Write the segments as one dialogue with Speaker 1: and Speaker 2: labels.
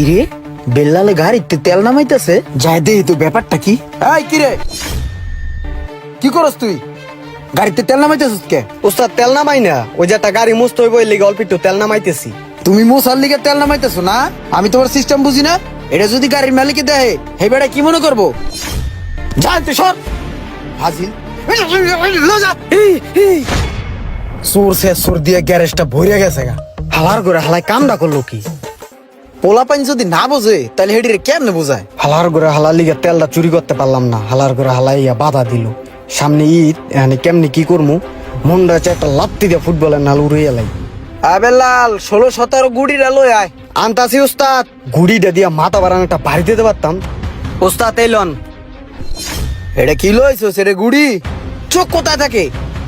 Speaker 1: কি রে, বেল্লালে গাড়িতে তেল নামাইতেছে, যাই দে তো ব্যাপারটা কি। এই কি রে, কি করস তুই? গাড়িতে তেল নামাইতেছিস কে?
Speaker 2: উস্তাদ তেল নামাই না, ওই যে একটা গাড়ি মুস্ত হইব এর লিগে অল্প একটু তেল নামাইতেছি।
Speaker 1: তুমি মোসার লিগে তেল নামাইতেছো না? আমি তোমার সিস্টেম বুঝি না। এটা যদি গাড়ির মালিকে দেয়, হে বেটা কি মনে করবো? জানতে সর হাজির সোর সে সোর দিয়ে গ্যারেজটা ভরে গেছে গা।
Speaker 2: হালার করে হালাই কামটা করলো কি?
Speaker 1: পোলা পানি যদি না বোঝে তাহলে হেডিরে কেমনে বোঝায়?
Speaker 2: হালার করে হালার লিগে তেলটা চুরি করতে পারলাম না, হালার করে হালাইয়া বাধা দিল। সামনে ঈদ, এখানে কেমনি কি করমু? মনটা হচ্ছে একটা লাত্তি দিয়ে ফুটবলের নাল উড়ে এলাই।
Speaker 1: আবেলাল 16-17 গুড়িটা লই আয়।
Speaker 2: আনতাছি উস্তাদ, গুড়িটা দিয়া মাথা বাড়ানো একটা বাড়ি দিতে পারতাম। উস্তাদ এলন।
Speaker 1: এটা কি লইছো সেরে গুড়ি? চোখ কোথায় থাকে?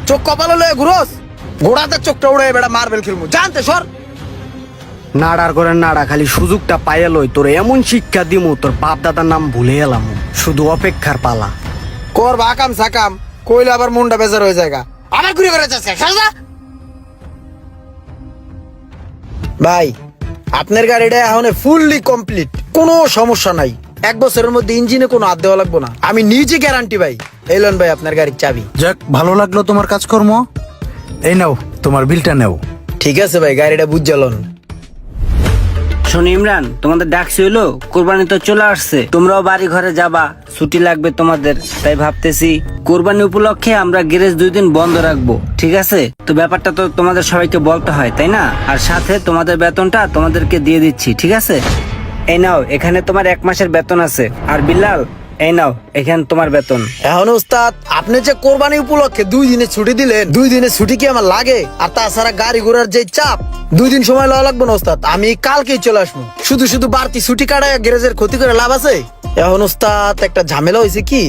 Speaker 1: চোখ কপালে লয়ে ঘুরোস? গোড়াতে চোখটা উড়ে বেটা মার্বেল খেলমু, জানতে সর।
Speaker 2: নাড়ার করে নাড়া, খালি সুযোগটা পাইয়া লই তোর এমন শিক্ষা দিমু তোর বাপ দাদার নাম ভুলে এলাম। শুধু অপেক্ষার পালা।
Speaker 1: কর বাকাম সাকাম কইলে আবার মনটা বেজার হয়ে যায়। আবার ঘুরে ঘুরে যাচ্ছে সাজা। ভাই আপনার গাড়িটা এখন ফুললি কমপ্লিট, কোনো সমস্যা নাই। 1 বছরের মধ্যে ইঞ্জিনে কোনো হাত দেওয়া লাগবে না, আমি নিজে গ্যারান্টি ভাই। এলন ভাই আপনার গাড়ির চাবি।
Speaker 3: যাক, ভালো লাগলো তোমার কাজকর্ম। এই নাও তোমার বিলটা নেও।
Speaker 1: ঠিক আছে ভাই, গাড়িটা বুঝালন।
Speaker 4: শোনো ইমরান, তোমাদের ডাকছি হইলো, কোরবানি তো চলে আসছে, তোমরাও বাড়ি ঘরে যাবা, ছুটি লাগবে তোমাদের। তাই ভাবতেছি কোরবানি উপলক্ষে আমরা গ্যারেজ 2 দিন বন্ধ রাখবো, ঠিক আছে? তো ব্যাপারটা তো তোমাদের সবাইকে বলতে হয়, তাই না? আর সাথে তোমাদের বেতনটা তোমাদেরকে দিয়ে দিচ্ছি, ঠিক আছে? এই নাও, এখানে তোমার 1 মাসের বেতন আছে। আর বিল্লাল, এই নাও, এখানে তোমার বেতন।
Speaker 1: এখন উস্তাদ আপনি যে কোরবানি উপলক্ষে 2 দিনের ছুটি দিলেন, 2 দিনের ছুটি কি আমার লাগে? আর তাছাড়া গাড়ি ঘোড়ার যে চাপ, 2 দিন সময় লওয়া লাগবে না উস্তাদ, আমি কালকেই চলে আসবো। শুধু শুধু বাড়তি ছুটি কাটায় গ্যারেজের ক্ষতি করে লাভ আছে? এখন উস্তাদ একটা ঝামেলা হয়েছে কি,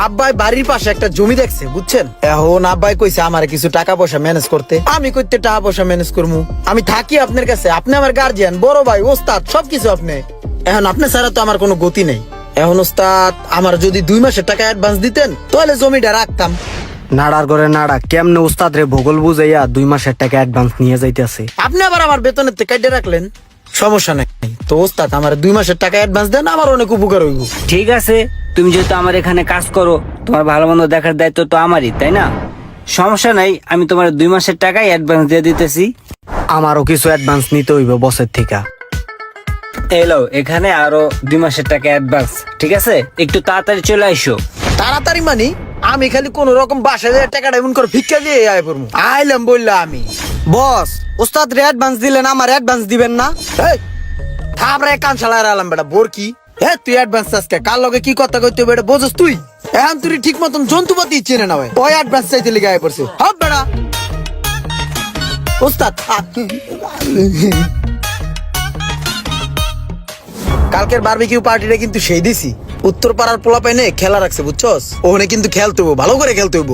Speaker 1: আব্বাই বাড়ির পাশে একটা জমি দেখছে, বুঝছেন? এখন আব্বাই কইছে আমার কিছু টাকা পয়সা ম্যানেজ করতে। আমি কইতে টাকা পয়সা ম্যানেজ করবো? আমি থাকি আপনার কাছে, আপনি আমার গার্জিয়ান, বড় ভাই, ওস্তাদ, সবকিছু আপনি। এখন আপনি ছাড়া তো আমার কোনো গতি নেই। এখন ওস্তাদ আমার যদি 2 মাসের টাকা অ্যাডভান্স দিতেন তাহলে জমিটা রাখতাম।
Speaker 2: নাড়ার করে নাড়া, কেমনে উস্তাদ রে ভূগোল বুঝাইয়া 2 মাসের টাকা অ্যাডভান্স নিয়ে যাইতেছে।
Speaker 1: আপনি আবার আমার বেতনের থেকে কেটে রাখলেন, সমস্যা নাই। তো ওস্তাদ আমার 2 মাসের টাকা অ্যাডভান্স দেন, আমার অনেক উপকার হইব।
Speaker 4: ঠিক আছে, তুমি যেহেতু আমার এখানে কাজ করো, তোমার ভালো মন্দ দেখার দায়িত্ব তো আমারই, তাই না? সমস্যা নাই, আমি তোমার 2 মাসের টাকাই অ্যাডভান্স দিয়ে দিতেছি।
Speaker 2: আমারও কিছু অ্যাডভান্স নিতে হইব বসের থেকে।
Speaker 4: এলো, এখানে আরো 2 মাসের টাকা অ্যাডভান্স, ঠিক আছে? একটু তাড়াতাড়ি চলে আইসো।
Speaker 1: তাড়াতাড়ি মানি? আমি খালি কোন রকম বাসায় টাকাটা এমন করে ভিক্ষা দিয়ে আয় পড়বো। আইলাম বললাম আমি।
Speaker 2: বস, উস্তাদ রে অ্যাডভান্স দিলেন, আমার অ্যাডভান্স দিবেন না?
Speaker 1: এই থামরে কান চালায় আলাম বেটা বোর কি? তুই অ্যাডভান্স আজকে কার লগে কি কথা কইতে বেটা বুঝছ তুই? এখন তুই ঠিক মতন যন্ত্রপাতি চেনে না ভাই, ওই অ্যাডভান্স চাইতে লিগে আয় পড়ছে। হব বেটা ওস্তাদ কালকের বারবিকিউ পার্টিটা কিন্তু সেই দিছি, উত্তর পাড়ার পোলা পাইনে খেলা রাখছে, বুঝছস? ওখানে কিন্তু খেলতে হইব, ভালো করে খেলতে হইব।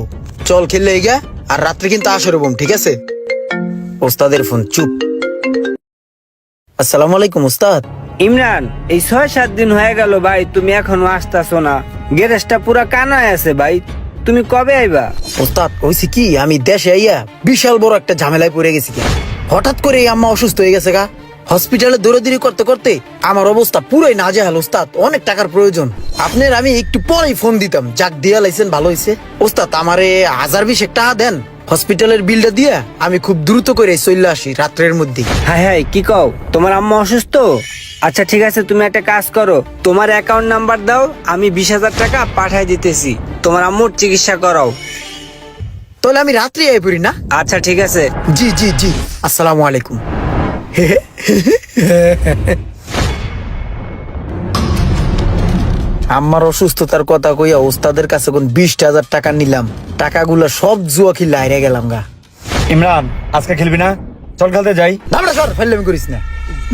Speaker 1: চল খেললে এইগা, আর রাত্রে কিন্তু আসর হইব, ঠিক আছে? ওস্তাদের ফোন। চুপ। আসসালামু আলাইকুম ওস্তাদ।
Speaker 4: ইমরান, এই 6-7 দিন হয়ে গেল ভাই, তুমি এখনো আসতেছো না। গ্যারেজটা পুরা কানায় আছে ভাই, তুমি কবে আইবা?
Speaker 1: ওস্তাদ হইছে কি, আমি দেশে আইয়া বিশাল বড় একটা ঝামেলায় পড়ে গেছি। হঠাৎ করে আম্মা অসুস্থ হয়ে গেছে গা। হসপিটালে দৌড়াদৌড়ি করতে করতে আমার অবস্থা পুরাই নাজেহাল ওস্তাদ, অনেক টাকার প্রয়োজন। আপনার আমি একটু পরেই ফোন দিতাম, যাক দিয়া লাইছেন, ভালো হয়েছে। ওস্তাদ আমারে 1020 টাকা দেন, হসপিটালের বিলটা দিয়া আমি খুব দ্রুত করে চলে আসি রাত্রের মধ্যে।
Speaker 4: হ্যাঁ হ্যাঁ, কি কও, তোমার আম্মা অসুস্থ? আচ্ছা ঠিক আছে, তুমি একটা কাজ করো, তোমার অ্যাকাউন্ট নাম্বার দাও, আমি 20,000 টাকা পাঠাই দিতেছি, তোমার আম্মুর চিকিৎসা করাও।
Speaker 1: তাহলে আমি রাত্রি আই পড়ি না?
Speaker 4: আচ্ছা ঠিক আছে।
Speaker 1: জি জি জি, আসসালামু আলাইকুম। আমার অসুস্থতার কথা কইয়া ওস্তাদের কাছে কোন 20,000 টাকা নিলাম, টাকাগুলা সব জুয়া খেলে হারিয়ে গেলাম গা।
Speaker 3: ইমরান, আজকে খেলবি না? চল খেলতে যাই।
Speaker 1: দামড়া সর, ফেললামি করিস না।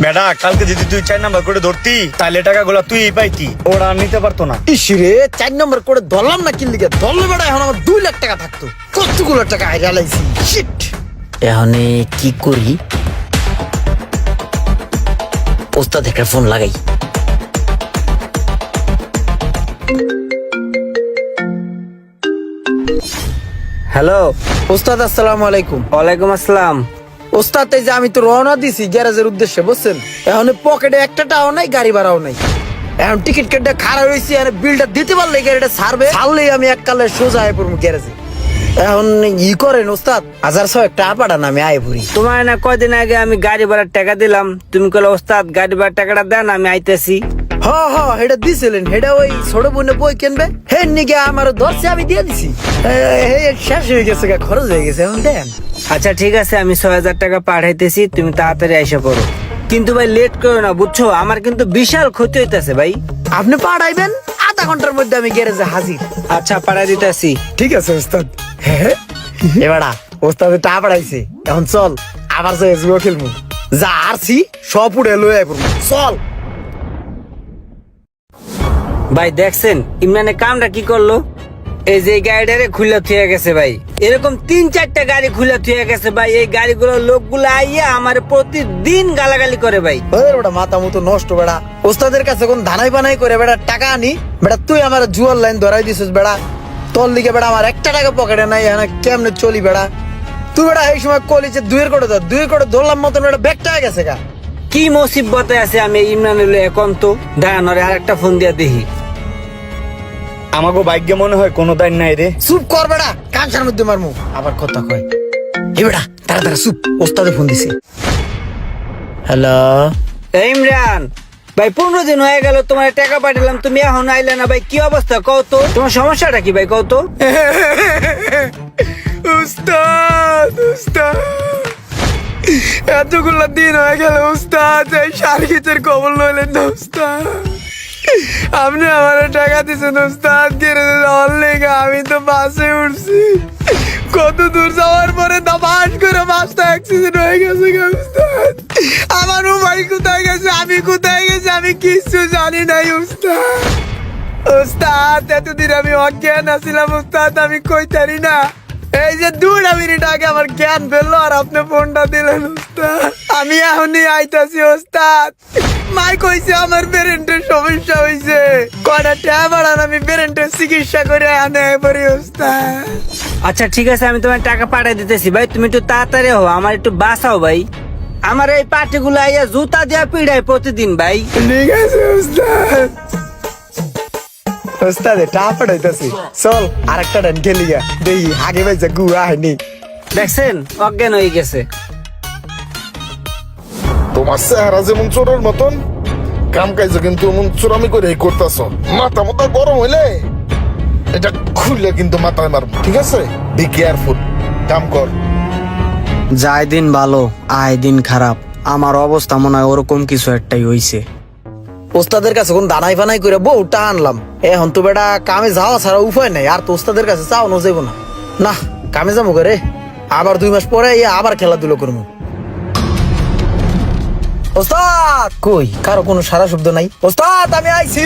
Speaker 3: বেটা, কালকে যদি তুই 4 নাম্বার করে ধরতি তাহলে টাকাগুলো তুই পাইতি, ওরা আর নিতে পারতো না।
Speaker 1: ইসিরে 4 নম্বর করে ধরলাম না, কিনলি ধরলে বেটা এখন আমার 2 লাখ টাকা থাকতো, কতগুলো টাকা হারিয়ে লাইছি। শিট, এখন কি করি? ওস্তাদ একটা ফোন লাগাই।
Speaker 4: হ্যালো
Speaker 1: ওস্তাদ, আসসালামু আলাইকুম।
Speaker 4: ওয়ালাইকুম আসসালাম।
Speaker 1: ওস্তাদ এই যে আমি তো রওনা দিছি গ্যারেজের উদ্দেশ্যে বুঝছেন, এখন পকেটে একটা টাকাও নাই, গাড়ি ভাড়াও নাই। এখন টিকিট কেটে খারাপ হয়েছি, আর বিলটা দিতে পারলে গাড়িটা ছাড়বে, ছাড়লেই আমি এককালে সোজা আয় পড়বো গ্যারেজে। এখন ই করেন ওস্তাদ, 1006 টাকা পাঠান, আমি আয় পড়ি।
Speaker 4: তোমার না কয়দিন আগে আমি গাড়ি ভাড়ার টাকা দিলাম, তুমি কইলে ওস্তাদ গাড়ি ভাড়ার টাকাটা দেন, আমি আইতেছি।
Speaker 1: হ হেটা দিছিলেন, হেটা ওই ছোট বোনে বই কিনবে, হে নিকে আমার ধরছে, আমি দিয়ে দিছি। শেষ হয়ে গেছে, খরচ হয়ে গেছে, এখন দেন।
Speaker 4: আচ্ছা ঠিক আছে, আমি 6000 টাকা পাঠাইতেছি, তুমি তাড়াতাড়ি আইসা পড়ো। কিন্তু ভাই লেট করো না বুঝছো, আমার কিন্তু বিশাল ক্ষতি হইতেছে ভাই।
Speaker 1: আপনি পাঠাইবেন, আধা ঘন্টার মধ্যে আমি গ্যারেজে হাজির।
Speaker 4: আচ্ছা পাঠাই দিতেছি।
Speaker 1: ঠিক আছে ওস্তাদ। এবারা ওস্তাদ টাকা পাঠাইছে, এখন চল আবার যাই জুয়া খেলবো, যা আরছি সব উড়ে লয়ে আইব, চল।
Speaker 4: ভাই দেখছেন ইমরানের কামটা কি করলো? এই যে গাড়িটারে খুলে থুয়ে গেছে ভাই, এরকম 3-4টা গাড়ি খুলে থুয়ে গেছে ভাই। এই গাড়িগুলোর লোকগুলো আইয়া আমার প্রতিদিন গালাগালি করে ভাই।
Speaker 1: বেটা মাথা মতো নষ্ট বেড়া, ওস্তাদের কাছে কোন ধানাই বানাই করে বেড়া টাকা আনি, বেড়া তুই আমার জুয়ার লাইন ধরাই দিছিস বেড়া। তোর লিগে বেড়া আমার একটা টাকা পকেটে নাই, এখানে কেমনে চলি বেড়া? তুই বেড়া এই সময় কলিছে 2 করে ধরলাম মতন বেড়া ব্যাগটা গেছে গা।
Speaker 4: কি মুসিবতে আছে আমি ইমরানের এখন তো দাঁড়ানোরে আরেকটা ফোন দিয়া দেখি।
Speaker 3: আমাকে ভাগ্যে মনে হয় কোনো দায় নাই রে।
Speaker 1: চুপ কর বেড়া, কানসার মধ্যে মারমু আবার কথা কয়। এ বেড়া তাড়াতাড়ি চুপ, ওস্তাদে ফোন দিছে। হ্যালো
Speaker 4: এই ইমরান ভাই, 15 দিন হয়ে গেল তোমার টাকা পাঠালাম, তুমি এখন আইলে না ভাই, কি অবস্থা কও তো? তোমার সমস্যাটা কি ভাই কও তো?
Speaker 1: উস্তাদ এতগুলো দিন হয়ে গেল উস্তাদ, এই সার্কিটের খবর লইলেন না উস্তাদ। আপনি আমার টাকা দিচ্ছেন উস্তাদ, গ্যারেজে যাওয়ার লেগে। আমি তো বাসে উঠছি, কত দূর যাওয়ার পরে দাবাস করে বাসটা অ্যাক্সিডেন্ট হয়ে গেছে গো উস্তাদ। আমার মোবাইল কোথায় গেছে, আমি কোথায় গেছি, আমি কিচ্ছু জানি নাই উস্তাদ। উস্তাদ এতদিন আমি অজ্ঞান আছিলাম উস্তাদ, আমি কইতারি না। এই যে 2 মিনিট আগে আমার জ্ঞান ফেললো, আর আপনি ফোনটা দিলেন উস্তাদ। আমি এখনই আইতাছি উস্তাদ। মাই কইছে আমার ব্রেনের সমস্যা হইছে, কয়টা টাকা বাড়ান, আমি ব্রেনের চিকিৎসা করে আনে পরে উস্তাদ।
Speaker 4: আচ্ছা ঠিক আছে, আমি তোমার টাকা পাঠিয়ে দিতেছি ভাই, তুমি একটু তাড়াতাড়ি হও, আমার একটু বাঁচাও ভাই। আমার এই পার্টিগুলো আইয়া জুতা দিয়া পিড়ায় প্রতিদিন ভাই।
Speaker 1: ঠিক আছে উস্তাদ। উস্তাদে টাকা পাঠাইতাছি, চল আরেকটা ডান খেলি গা, দেখি আগে ভাই যা গুয়া হয়নি।
Speaker 4: দেখছেন অজ্ঞান হয়ে গেছে।
Speaker 5: তোমার চেহারা যেমন চোরের মতন, কাম কাজ কিন্তু এমন চোরামি করে করতেছ। মাথা মাথা গরম হইলে এটা খুললে কিন্তু মাথায় মারবো, ঠিক আছে? বি কেয়ারফুল, কাম কর।
Speaker 2: যায় দিন ভালো, আয় দিন খারাপ। আমার অবস্থা মনে হয় ওরকম কিছু একটাই হইছে।
Speaker 1: ওস্তাদের কাছে কোন দানাই ফানাই করে বউটা আনলাম, এখন তো বেটা কামে যাওয়া ছাড়া উপায় নাই, আর তো ওস্তাদের কাছে চাওয়ানো যাবো না। না কামে যাবো করে, আবার 2 মাস পরে আবার খেলাধুলো করবো। ওস্তাদ কই, কারো কোনো সারা শব্দ নাই। ওস্তাদ আমি আইছি।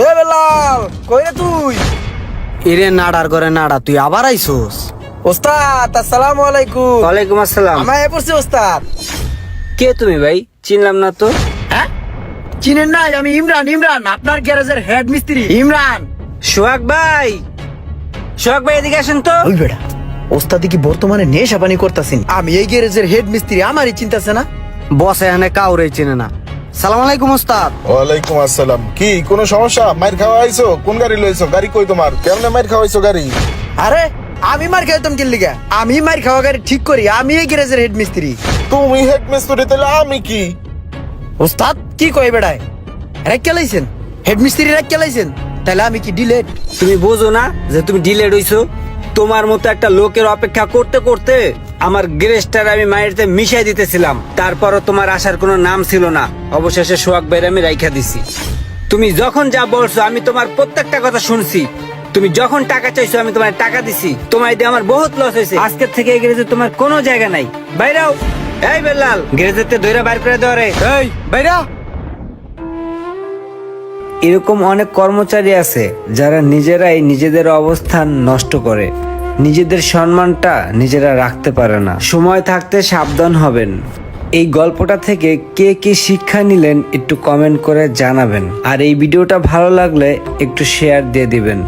Speaker 1: এ বেলাল কই রে তুই?
Speaker 2: এরে নাড়ার করে নাড়া, তুই আবার আইছোস?
Speaker 1: ওস্তাদ আসসালামু আলাইকুম।
Speaker 4: ওয়ালাইকুম আসসালাম।
Speaker 1: আমায় পড়ছি ওস্তাদ।
Speaker 4: কে তুমি ভাই? চিনলাম না তো।
Speaker 1: হ্যাঁ চিনেন নাই? আমি ইমরান আপনার গ্যারেজের হেড মিস্ত্রি ইমরান।
Speaker 4: সোহাগ ভাই, সোহাগ ভাই এদিকে আসেন তো।
Speaker 1: ওই বেটা ওস্তাদি কি বর্তমানে নেশা পানি করতেছেন? আমি এই গ্যারেজের হেড মিস্ত্রি, আমারই চিন্তাছে না।
Speaker 2: বস এখানে কাউরে চিনে না। সালাম আলাইকুম ওস্তাদ।
Speaker 5: ওয়ালাইকুম আসসালাম। কি কোনো সমস্যা? মাইর খাওয়া আইছো? কোন গাড়ি লইছো? গাড়ি কই তোমার? কেমনে মাইর খাওয়াইছো গাড়ি?
Speaker 1: আরে আমি মার খাইতাম কি লিগা? আমি মার খাওয়া গাড়ি ঠিক করি, আমি এই গ্যারেজের হেড মিস্ত্রি।
Speaker 5: তুমি হেড মিস্ত্রি, তাহলে আমি কি?
Speaker 1: ওস্তাদ কি কই বেড়ায়? রাখ লাইছেন হেড মিস্ত্রি, রাখ লাইছেন, তাহলে আমি কি ডিলেট?
Speaker 4: তুমি বোঝো না যে তুমি ডিলেড হইছো? তোমার মতো একটা লোকের অপেক্ষা করতে করতে আমার গ্যারেজটার আমি মায়েরতে মিশাই দিতেছিলাম, তারপরও তোমার আসার কোনো নাম ছিল না। অবশেষে সোহাগ ভাইয়ের আমি রাইখা দিছি। তুমি যখন যা বলছো আমি তোমার প্রত্যেকটা কথা শুনছি। তুমি যখন টাকা চাইছো আমি তোমার টাকা দিছি। তোমার দিয়ে আমার বহুত লস হয়েছে। আজকের থেকে এই গ্যারেজে তোমার কোনো জায়গা নাই। বাইরাও। এই বেলাল, গ্যারেজেতে দইরা বাইর করে দেওয়া রে।
Speaker 1: এই বাইরা।
Speaker 4: এরকম অনেক কর্মচারী আছে যারা নিজেরাই নিজেদের অবস্থান নষ্ট করে, নিজেদের সম্মানটা নিজেরা রাখতে পারে না। সময় থাকতে সাবধান হবেন। এই গল্পটা থেকে কে কি শিক্ষা নিলেন একটু কমেন্ট করে জানাবেন, আর এই ভিডিওটা ভালো লাগলে একটু শেয়ার দিয়ে দিবেন।